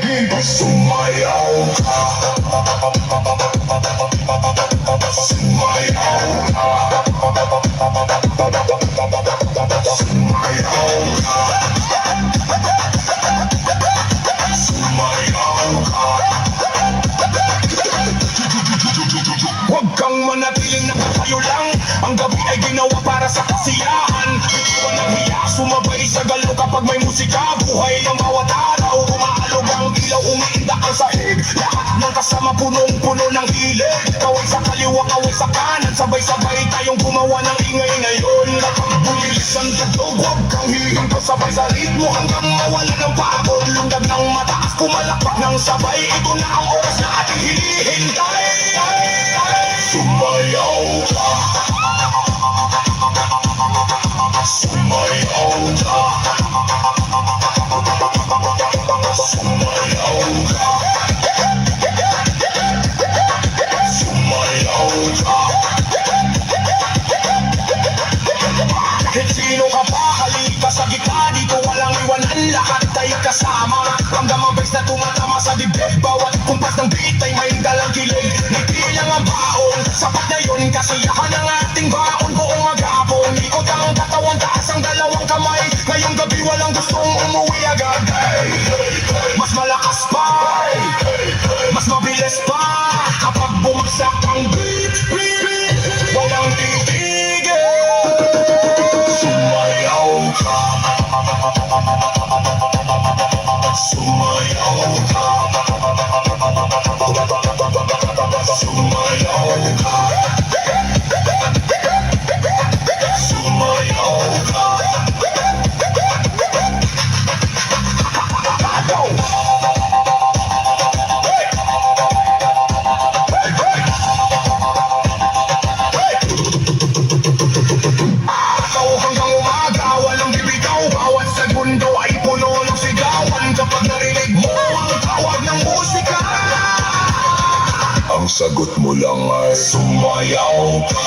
hindi sumayaw ka. Sumayaw ka. Sumayaw ka. Sumayaw ka. Huwag kang manatiling nakatayo lang. Ang gabi ay ginawa para sa kasiyahan. Iwan ang hiya, sumabay sa galo kapag may musika. Buhay ang bawat araw, umaalog ang ilaw, umiindak ang sahig. Lahat ng kasama punong-puno ng hilig. Kaway sa kaliwa, kaway sa kanan, sabay-sabay tayong gumawa ng ingay ngayon. Kapag bumilis ang tugtog, huwag kang hihinto, sabay sa ritmo hanggang mawala ng pagod. Lundag ng mataas, pumalakpak ng sabay. Ito na ang oras na ating hinihintay. Sumayaw ka. Sumayaw ka. Sumayaw ka. Sumayaw ka. Kahit sino ka pa, halika sa gitna. Dito walang iwanan, lahat ay kasama. Ramdam ang bass na tumatama sa dibdib. Bawat kumpas ng beat ay may dalang kilig. Hindi lang ang baon, sapat na yun. Kasiyahan ang ating baon buong maghapon. Ikot ang katawan, taas ang dalawang kamay. Ngayong gabi walang gustong umuwi agad. Mas malakas pa, mas mabilis pa. Kapag bumagsak ang beat, walang titigil. Sumayaw ka. Sumayaw ka. Sumayaw ka. Sumayaw ka. Araw hanggang umaga, walang bibitaw. Bawat segundo ay puno ng sigawan. Kapag narinig mo ang tawag ng musika, ang sagot mo lang ay sumayaw ka.